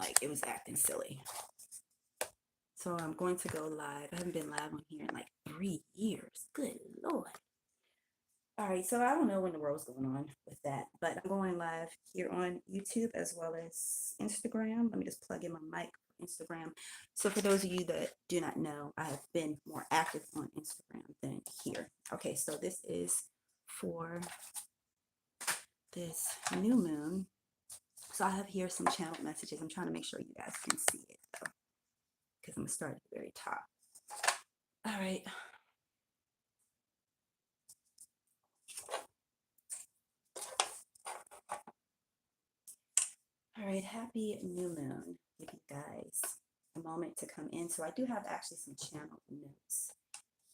like it was acting silly. So I'm going to go live. I haven't been live on here in like 3 years. Good Lord. All right, so I don't know when the world's going on with that, but I'm going live here on YouTube as well as Instagram. Let me just plug in my mic for Instagram. So for those of you that do not know, I have been more active on Instagram than here. Okay, so this is for this new moon. So I have here some channeled messages. I'm trying to make sure you guys can see it though, because I'm gonna start at the very top. All right. All right, happy new moon. Give you guys a moment to come in. So I do have actually some channel notes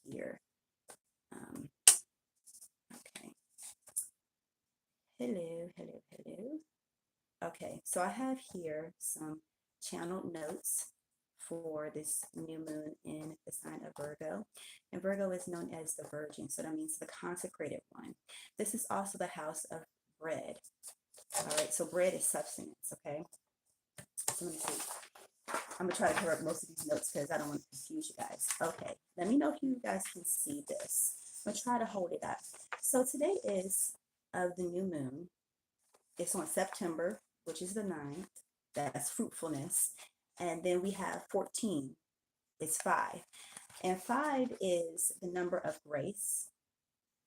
here. Okay. Hello. Okay, so I have here some channel notes for this new moon in the sign of Virgo. And Virgo is known as the Virgin, so that means the consecrated one. This is also the house of bread. All right, so bread is substance, okay? So let me see. I'm gonna try to cover up most of these notes because I don't want to confuse you guys. Okay, let me know if you guys can see this. I'm gonna try to hold it up. So today is of the new moon. It's on September, which is the 9th. That's fruitfulness. And then we have 14. It's 5. And 5 is the number of grace.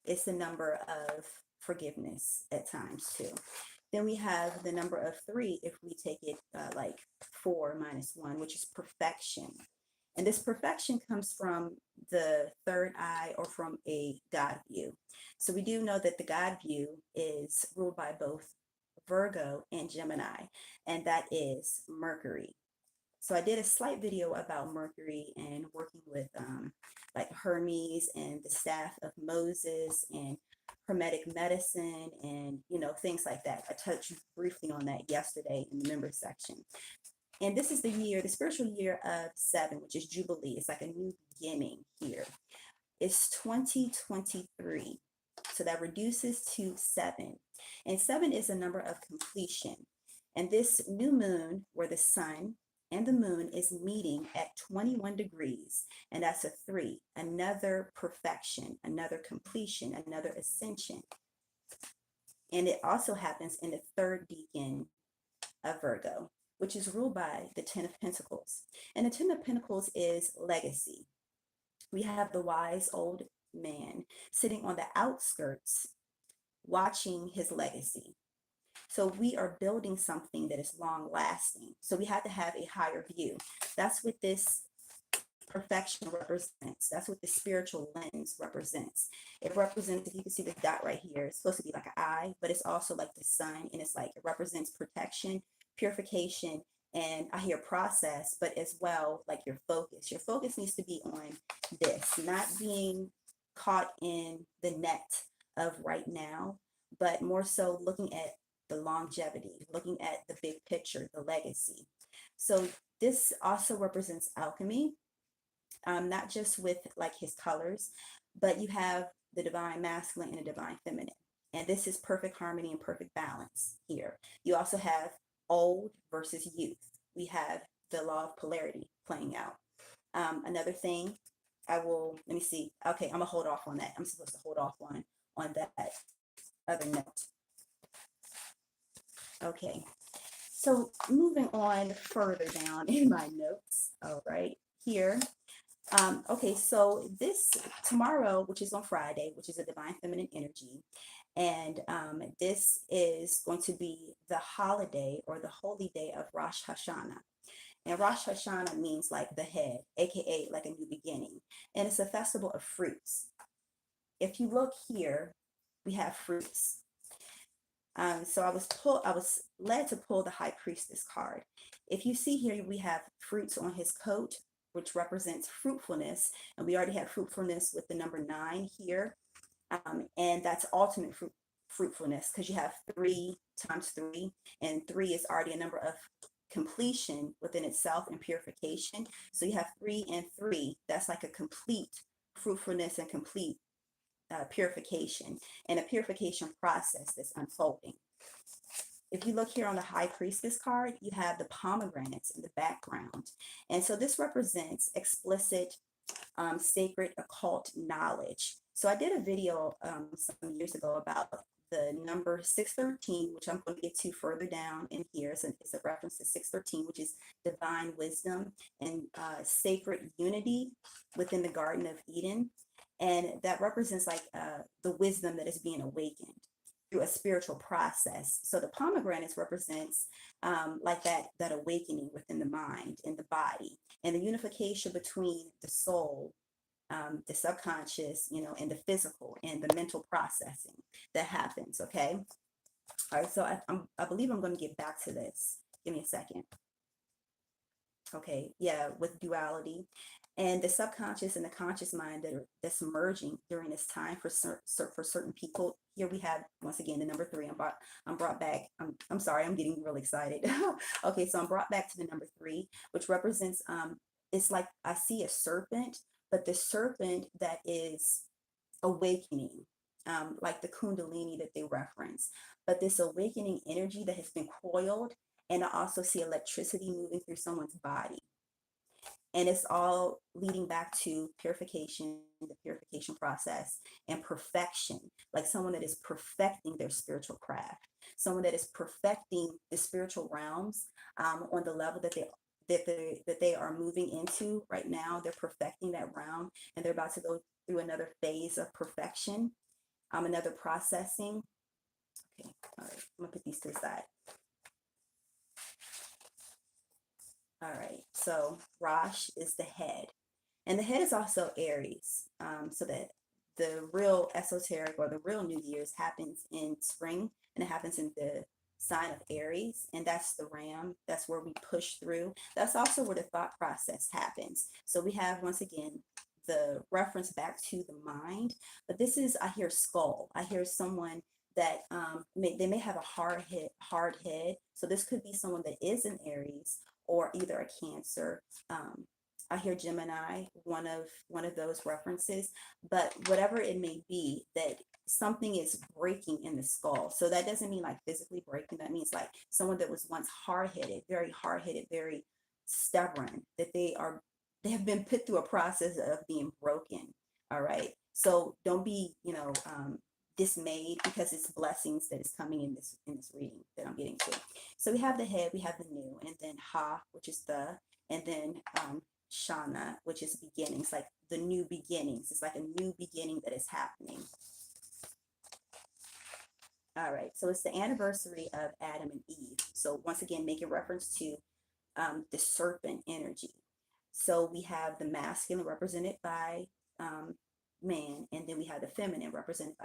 It's the number of forgiveness at times too. Then we have the number of 3 if we take it like 4 minus 1, which is perfection. And this perfection comes from the third eye or from a God view. So we do know that the God view is ruled by both Virgo and Gemini, and that is Mercury. So I did a slight video about Mercury and working with like Hermes and the staff of Moses and Hermetic medicine and, you know, things like that. I touched briefly on that yesterday in the members section. And this is the year, the spiritual year of 7, which is Jubilee. It's like a new beginning here. It's 2023. So that reduces to 7. And 7 is a number of completion. And this new moon where the sun and the moon is meeting at 21 degrees, and that's a 3, another perfection, another completion, another ascension. And it also happens in the 3rd decan of Virgo, which is ruled by the 10 of Pentacles. And the 10 of Pentacles is legacy. We have the wise old man sitting on the outskirts watching his legacy. So we are building something that is long lasting. So we have to have a higher view. That's what this perfection represents. That's what the spiritual lens represents. It represents, if you can see the dot right here, it's supposed to be like an eye, but it's also like the sun, and it's like it represents protection, purification, and I hear process, but as well like your focus. Your focus needs to be on this, not being caught in the net of right now, but more so looking at the longevity, looking at the big picture, the legacy. So this also represents alchemy, not just with like his colors, but you have the divine masculine and the divine feminine. And this is perfect harmony and perfect balance here. You also have old versus youth. We have the law of polarity playing out. Another thing, let me see. Okay, I'm gonna hold off on that. I'm supposed to hold off on that other note. Okay, so moving on further down in my notes, all right, here. Okay, so this tomorrow, which is on Friday, which is a divine feminine energy, and this is going to be the holiday or the holy day of Rosh Hashanah. And Rosh Hashanah means like the head, aka like a new beginning, and it's a festival of fruits. If you look here, we have fruits. So I was led to pull the High Priestess card. If you see here, we have fruits on his coat, which represents fruitfulness, and we already have fruitfulness with the number 9 here, and that's ultimate fruitfulness, because you have 3 times 3, and 3 is already a number of completion within itself and purification. So you have 3 and 3. That's like a complete fruitfulness and complete purification, and a purification process that's unfolding. if you look here on the High Priestess card, you have the pomegranates in the background. And so this represents explicit, sacred occult knowledge. So I did a video some years ago about the number 613, which I'm going to get to further down in here. So it's a reference to 613, which is divine wisdom and sacred unity within the Garden of Eden. And that represents like the wisdom that is being awakened through a spiritual process. So the pomegranates represents like that awakening within the mind and the body, and the unification between the soul, the subconscious, and the physical and the mental processing that happens. Okay. All right. So I believe I'm going to get back to this. Give me a second. Okay. Yeah. With duality and the subconscious and the conscious mind that's merging during this time for certain people. Here we have, once again, the number 3. I'm brought back. I'm sorry. I'm getting really excited. Okay. So I'm brought back to the number 3, which represents, it's like I see a serpent, but the serpent that is awakening, like the Kundalini that they reference, but this awakening energy that has been coiled. And I also see electricity moving through someone's body. And it's all leading back to purification, the purification process, and perfection, like someone that is perfecting their spiritual craft, someone that is perfecting the spiritual realms on the level that they are moving into right now. They're perfecting that realm, and they're about to go through another phase of perfection, another processing. Okay, all right, I'm gonna put these to the side. All right, so Rosh is the head, and the head is also Aries. So that the real esoteric or the real New Year's happens in spring, and it happens in the sign of Aries, and that's the ram. That's where we push through. That's also where the thought process happens. So we have, once again, the reference back to the mind, but this is, I hear skull. I hear someone that they may have a hard head. So this could be someone that is an Aries or either a Cancer. I hear Gemini, one of those references, but whatever it may be, that something is breaking in the skull. So that doesn't mean like physically breaking. That means like someone that was once hard-headed, very stubborn, that they have been put through a process of being broken. All right. So don't be, dismayed, because it's blessings that is coming in this reading that I'm getting to. So we have the head, we have the new, and then Ha, which is the, and then Shana, which is beginnings, like the new beginnings. It's like a new beginning that is happening. All right, so it's the anniversary of Adam and Eve. So once again, making reference to the serpent energy. So we have the masculine represented by man, and then we have the feminine represented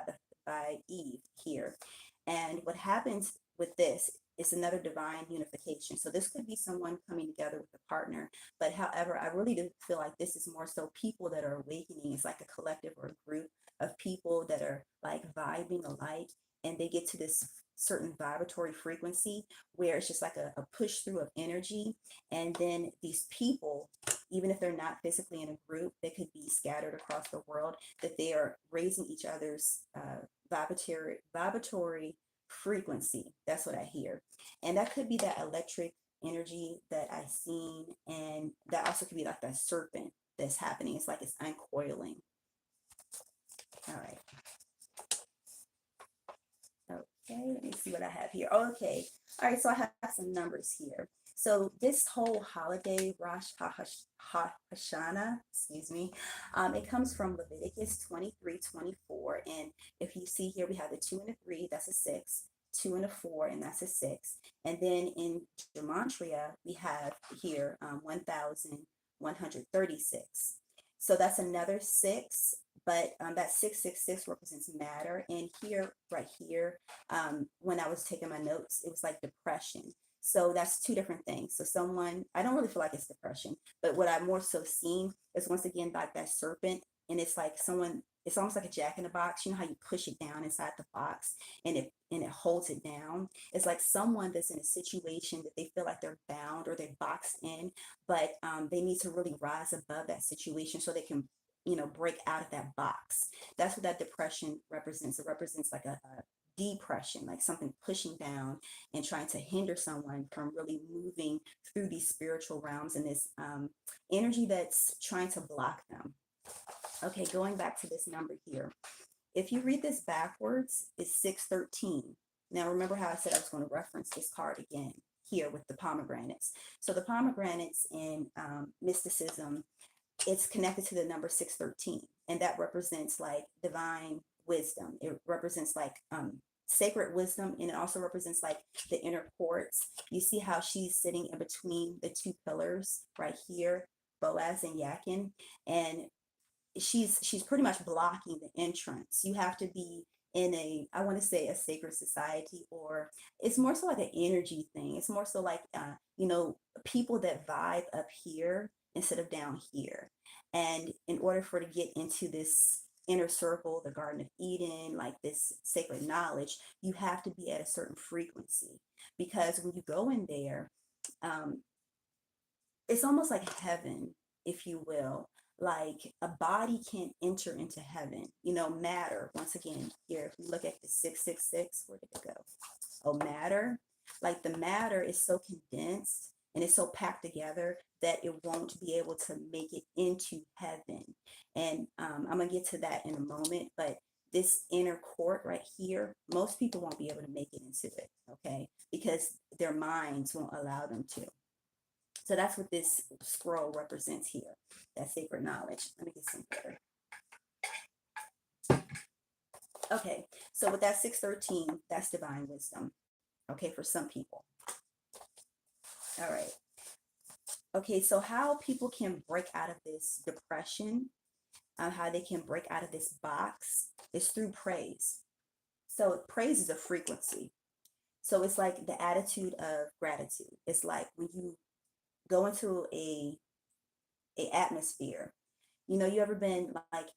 by Eve here. And what happens with this is another divine unification. So this could be someone coming together with a partner, but however, I really do feel like this is more so people that are awakening. It's like a collective or a group of people that are like vibing alike, and they get to this certain vibratory frequency where it's just like a push through of energy. And then these people, even if they're not physically in a group, they could be scattered across the world, that they are raising each other's vibratory frequency. That's what I hear. And that could be that electric energy that I've seen, and that also could be like that serpent that's happening. It's like it's uncoiling. All right. Okay, let me see what I have here. Okay, all right, so I have some numbers here. So this whole holiday, Rosh Hashanah, excuse me, it comes from Leviticus 23:24. And if you see here, we have the 2 and the 3, that's a 6, 2 and a 4, and that's a 6. And then in Gematria, we have here 1,136. So that's another 6. But that 666 represents matter. And here, right here, when I was taking my notes, it was like depression. So that's two different things. So someone, I don't really feel like it's depression, but what I'm more so seeing is, once again, like that serpent. And it's like someone, it's almost like a jack in the box. You know how you push it down inside the box and it holds it down. It's like someone that's in a situation that they feel like they're bound or they're boxed in, but they need to really rise above that situation so they can break out of that box. That's what that depression represents. It represents like a depression, like something pushing down and trying to hinder someone from really moving through these spiritual realms and this energy that's trying to block them. Okay, going back to this number here. If you read this backwards, it's 613. Now, remember how I said I was going to reference this card again here with the pomegranates. So the pomegranates in mysticism, it's connected to the number 613, and that represents like divine wisdom. It represents like sacred wisdom, and it also represents like the inner courts. You see how she's sitting in between the two pillars right here, Boaz and Yakin, and she's pretty much blocking the entrance. You have to be in a, I want to say, a sacred society, or it's more so like an energy thing. It's more so like you know, people that vibe up here instead of down here. And in order for to get into this inner circle, the Garden of Eden, like this sacred knowledge, you have to be at a certain frequency, because when you go in there, it's almost like heaven, if you will. Like a body can't enter into heaven, you know, matter. Once again, here, if we look at the 666, where did it go? Oh, matter. Like the matter is so condensed and it's so packed together that it won't be able to make it into heaven. And I'm gonna get to that in a moment, but this inner court right here, most people won't be able to make it into it, okay? Because their minds won't allow them to. So that's what this scroll represents here, that sacred knowledge. Let me get some better. Okay, so with that 613, that's divine wisdom, okay, for some people. All right. Okay, so how people can break out of this depression, how they can break out of this box is through praise. So praise is a frequency. So it's like the attitude of gratitude. It's like when you go into a atmosphere. You know, you ever been like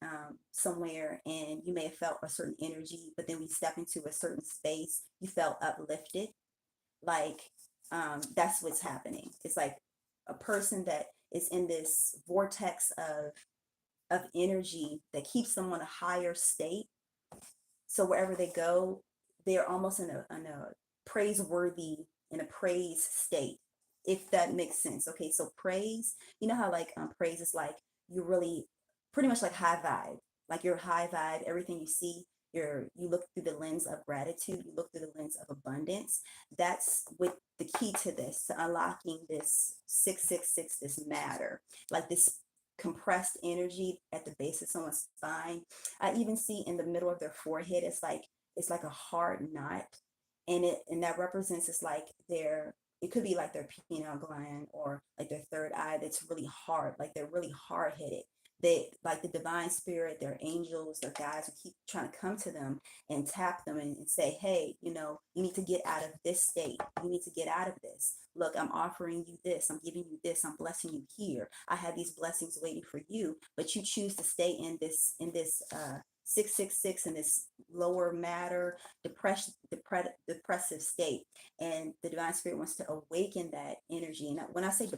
somewhere and you may have felt a certain energy, but then we step into a certain space, you felt uplifted. Like that's what's happening. It's like a person that is in this vortex of energy that keeps them on a higher state. So wherever they go, they're almost in a praiseworthy, in a praise state, if that makes sense. Okay, so praise, you know how like praise is like you're really pretty much like high vibe, like you're high vibe. Everything you see, you look through the lens of gratitude, you look through the lens of abundance. That's what the key to this, to unlocking this 666, this matter, like this compressed energy at the base of someone's spine. I even see in the middle of their forehead, it's like a hard knot, and that represents, it's like their, it could be like their pineal gland or like their third eye that's really hard, like they're really hard-headed. They like the divine spirit, their angels, their guides will keep trying to come to them and tap them and say, hey, you know, you need to get out of this state. You need to get out of this. Look, I'm offering you this. I'm giving you this. I'm blessing you here. I have these blessings waiting for you, but you choose to stay in this 666, in this lower matter, depressive state. And the divine spirit wants to awaken that energy. And when I say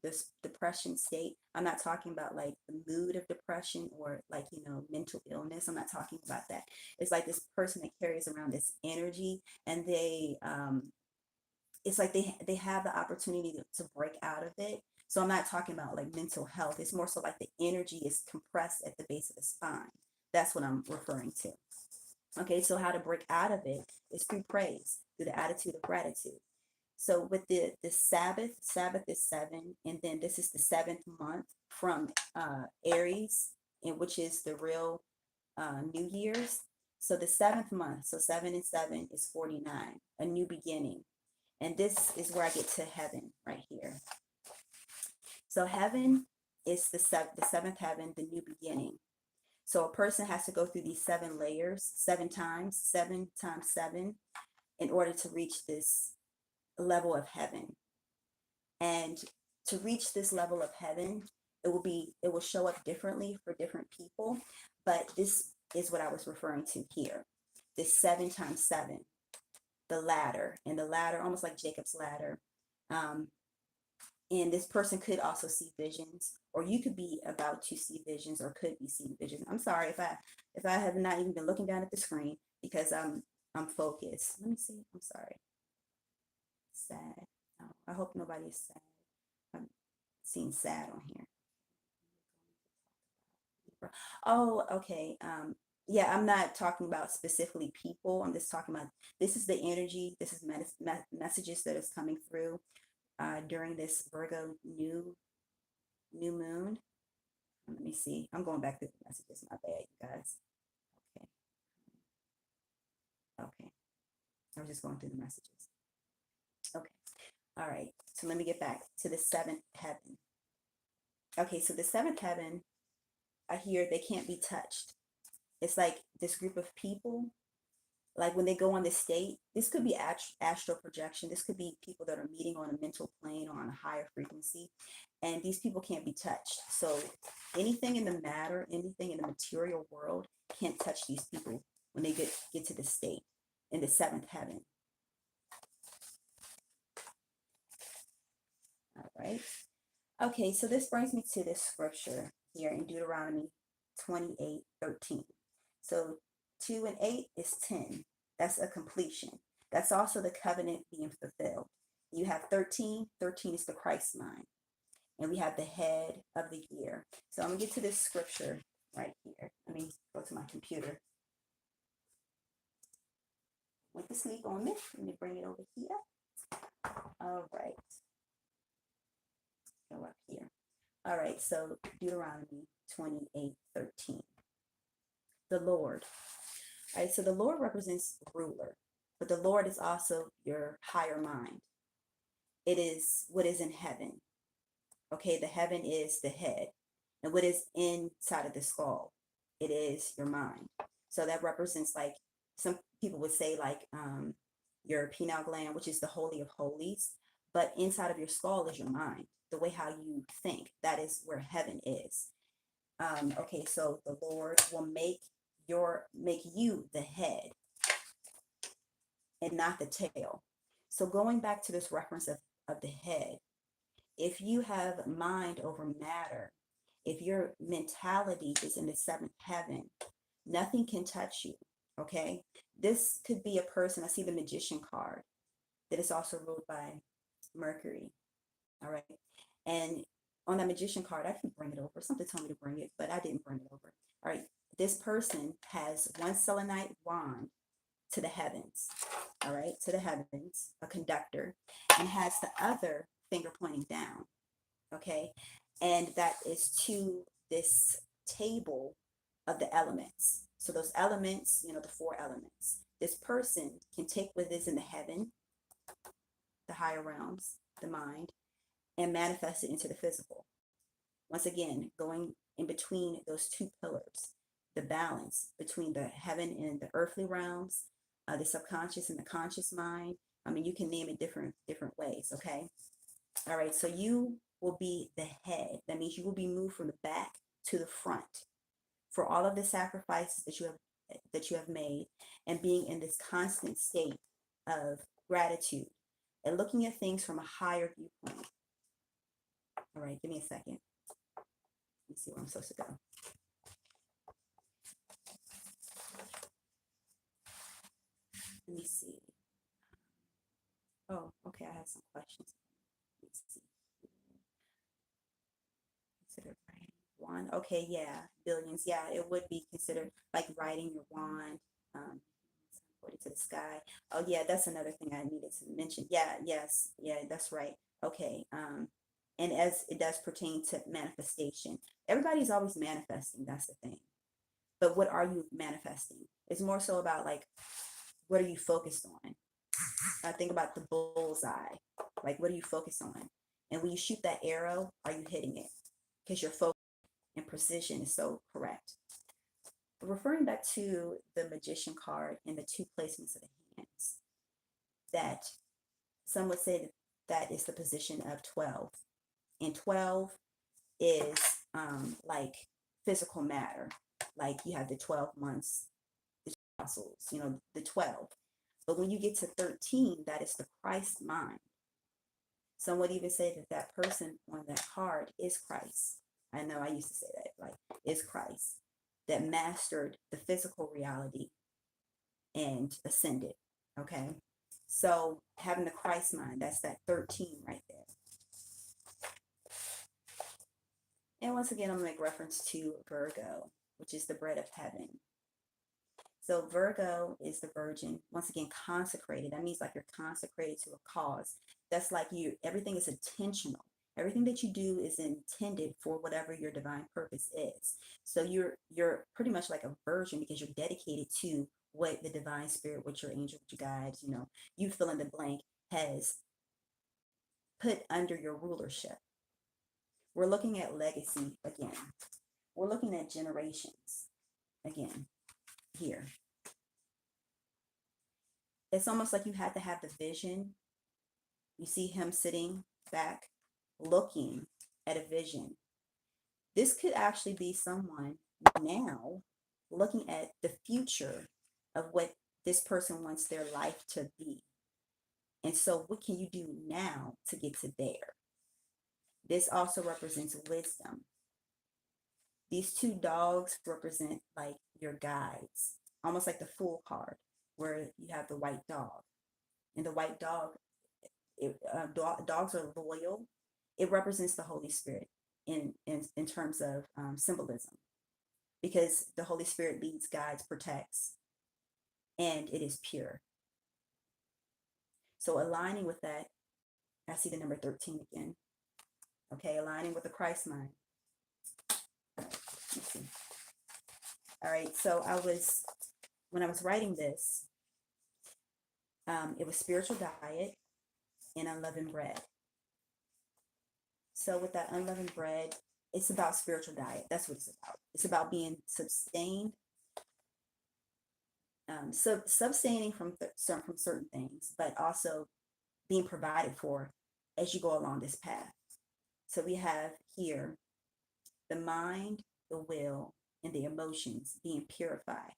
this depression state, I'm not talking about like the mood of depression or like, you know, mental illness. I'm not talking about that. It's like this person that carries around this energy, and they it's like they have the opportunity to break out of it. So I'm not talking about like mental health. It's more so like the energy is compressed at the base of the spine. That's what I'm referring to. Okay, so how to break out of it is through praise, through the attitude of gratitude. So with the Sabbath is 7, and then this is the 7th month from Aries, and which is the real New Year's. So the 7th month, so 7 and 7 is 49, a new beginning. And this is where I get to heaven right here. So heaven is the 7th heaven, the new beginning. So a person has to go through these 7 layers, 7 times 7, in order to reach this level of heaven. And to reach this level of heaven, it will show up differently for different people, but this is what I was referring to here. This 7 times 7, the ladder, and the ladder, almost like Jacob's ladder. And this person could also see visions, or you could be about to see visions, or could be seeing visions. I'm sorry if I have not even been looking down at the screen, because I'm focused. Let me see. I'm sorry. Sad. No, I hope nobody's sad. I'm seeing sad on here. Oh, okay. Yeah, I'm not talking about specifically people. I'm just talking about this is the energy. This is messages that is coming through during this Virgo new moon. Let me see. I'm going back to the messages. My bad, you guys. Okay. Okay. I was just going through the messages. Okay. All right. So let me get back to the seventh heaven. Okay. So the seventh heaven, I hear they can't be touched. It's like this group of people, like when they go on the state, this could be astral projection. This could be people that are meeting on a mental plane or on a higher frequency. And these people can't be touched. So anything in the matter, anything in the material world can't touch these people when they get to the state in the seventh heaven. All right. Okay, so this brings me to this scripture here in Deuteronomy 28:13. So 2 and 8 is 10. That's a completion. That's also the covenant being fulfilled. You have 13. 13 is the Christ mind. And we have the head of the year. So I'm going to get to this scripture right here. Let me go to my computer. Went to sleep on it. Let me bring it over here. All right. Go up here. All right. So Deuteronomy 28:13. The Lord. All right. So the Lord represents ruler, but the Lord is also your higher mind. It is what is in heaven. Okay. The heaven is the head. And what is inside of the skull? It is your mind. So that represents, like some people would say, like your pineal gland, which is the holy of holies. But inside of your skull is your mind, the way how you think. That is where heaven is. Okay, so the Lord will make you the head and not the tail. So going back to this reference of the head, if you have mind over matter, if your mentality is in the seventh heaven, nothing can touch you. Okay, this could be a person. I see the Magician card that is also ruled by Mercury. All right, and on that Magician card, I can bring it over. Something told me to bring it, but I didn't bring it over. All right, this person has one selenite wand to the heavens. All right, to the heavens, a conductor, and has the other finger pointing down. Okay, and that is to this table of the elements. So those elements, the four elements, this person can take what is in the heaven, the higher realms, the mind, and manifest it into the physical. Once again, going in between those two pillars, the balance between the heaven and the earthly realms, the subconscious and the conscious mind. I mean, you can name it different ways. Okay. All right. So you will be the head. That means you will be moved from the back to the front for all of the sacrifices that you have made, and being in this constant state of gratitude and looking at things from a higher viewpoint. All right, give me a second. Let me see where I'm supposed to go. Let me see. Oh, okay, I have some questions. Let me see. Consider writing wand. Okay, yeah, billions. Yeah, it would be considered like writing your wand. To the sky. Oh yeah, that's another thing I needed to mention. Yeah, yes, yeah, that's right. Okay. And as it does pertain to manifestation, everybody's always manifesting. That's the thing. But what are you manifesting? It's more so about, like, what are you focused on? I think about the bullseye. Like, what are you focused on? And when you shoot that arrow, are you hitting it? Because your focus and precision is so correct. Referring back to the Magician card and the two placements of the hands, that some would say that is the position of 12. And 12 is like physical matter. Like you have the 12 months, the muscles, the 12. But when you get to 13, that is the Christ mind. Some would even say that person on that card is Christ. I know I used to say that, like, is Christ, that mastered the physical reality and ascended. Okay, so having the Christ mind, that's that 13 right there. And once again, I'm going to make reference to Virgo, which is the bread of heaven. So Virgo is the virgin, once again, consecrated. That means like you're consecrated to a cause. That's like everything is intentional. Everything that you do is intended for whatever your divine purpose is. So you're pretty much like a virgin because you're dedicated to what the divine spirit, what your angel, what your guides, you fill in the blank, has put under your rulership. We're looking at legacy again. We're looking at generations again here. It's almost like you had to have the vision. You see him sitting back, looking at a vision. This could actually be someone now looking at the future of what this person wants their life to be. And so what can you do now to get to there? This also represents wisdom. These two dogs represent like your guides, almost like the Fool card, where you have the white dog. And the white dog, dogs are loyal. It represents the Holy Spirit in terms of symbolism, because the Holy Spirit leads, guides, protects, and it is pure. So aligning with that, I see the number 13 again. Okay, aligning with the Christ mind. Let's see. All right, so when I was writing this, it was spiritual diet and unleavened bread. So with that unleavened bread, it's about spiritual diet. That's what it's about. It's about being sustained, sustaining from certain things, but also being provided for as you go along this path. So we have here the mind, the will, and the emotions being purified.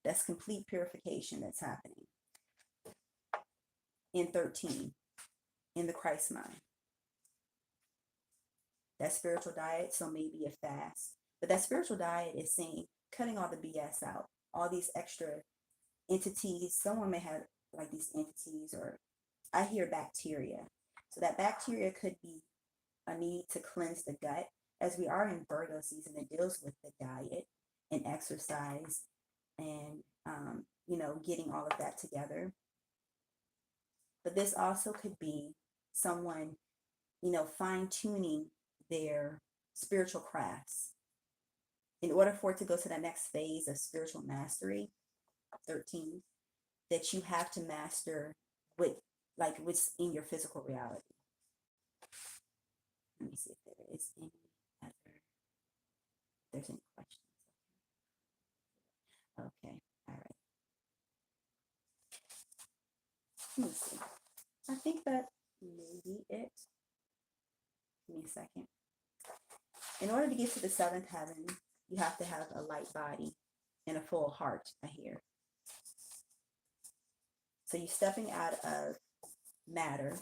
That's complete purification that's happening. In 13, in the Christ mind. That spiritual diet, so maybe a fast. But that spiritual diet is saying cutting all the BS out, all these extra entities. Someone may have like these entities, or I hear bacteria. So that bacteria could be a need to cleanse the gut. As we are in Virgo season, it deals with the diet and exercise and, getting all of that together. But this also could be someone, fine-tuning their spiritual crafts in order for it to go to the next phase of spiritual mastery. 13, that you have to master what's in your physical reality. Let me see if there is any there's any questions. Okay, all right. Let me see. I think that may be it. Give me a second. In order to get to the seventh heaven, you have to have a light body and a full heart, I hear. So you're stepping out of matter,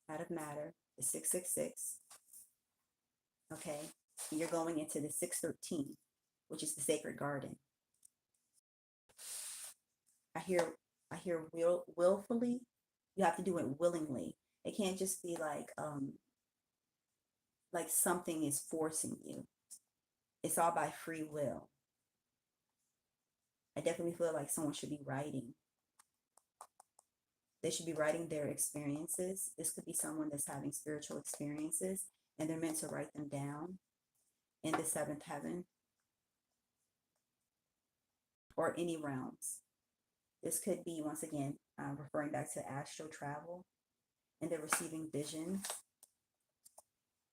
the 666. Okay, and you're going into the 613, which is the sacred garden. I hear willfully. You have to do it willingly. It can't just be like something is forcing you. It's all by free will. I definitely feel like someone should be writing. They should be writing their experiences. This could be someone that's having spiritual experiences, and they're meant to write them down in the seventh heaven or any realms. This could be, once again, referring back to astral travel, and they're receiving visions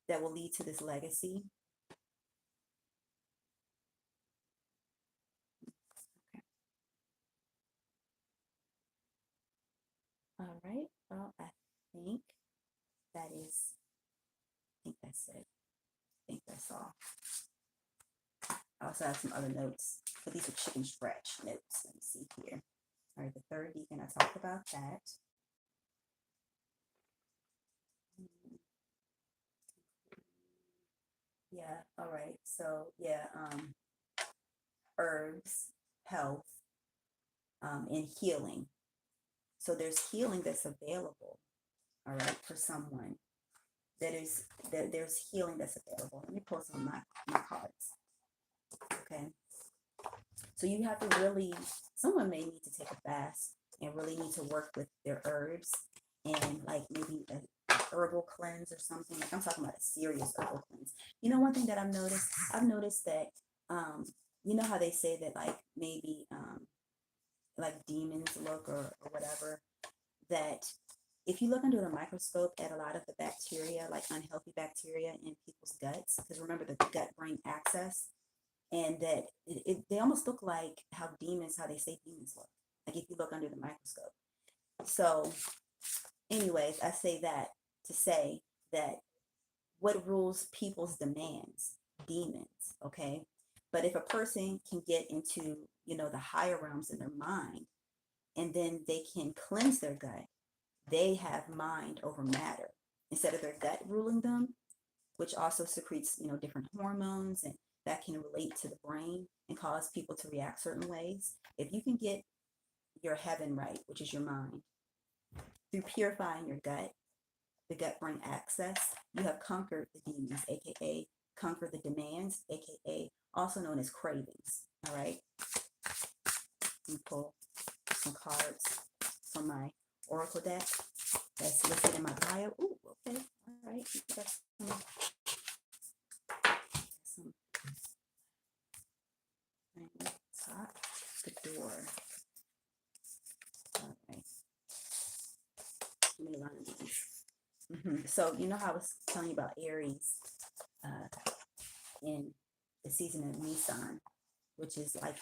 that will lead to this legacy. Okay. All right. Well, I think that's it. I think that's all. I also have some other notes, but these are chicken scratch notes. Let me see here. All right, the third deacon, I talked about that. Yeah, all right. So yeah, herbs, health, and healing. So there's healing that's available, all right, for someone. There's healing that's available. Let me pull some of my cards. Okay. So you have to really, someone may need to take a fast and really need to work with their herbs and like maybe a herbal cleanse or something. Like I'm talking about a serious herbal cleanse. You know, one thing that I've noticed that, you know how they say that like maybe like demons look or whatever, that if you look under the microscope at a lot of the bacteria, like unhealthy bacteria in people's guts, because remember the gut-brain axis, and that they almost look like how they say demons look, like if you look under the microscope. So anyways, I say that to say that what rules people's demands? Demons, okay? But if a person can get into, you know, the higher realms in their mind, and then they can cleanse their gut, they have mind over matter instead of their gut ruling them, which also secretes, you know, different hormones and that can relate to the brain and cause people to react certain ways. If you can get your heaven right, which is your mind, through purifying your gut, the gut-brain axis, you have conquered the demons, aka conquer the demands, aka also known as cravings. All right. Let me pull some cards from my oracle deck that's listed in my bio. Ooh, okay. All right. Some top, the door. All right. Let me learn these. So you know how I was telling you about Aries in the season of Nisan, which is like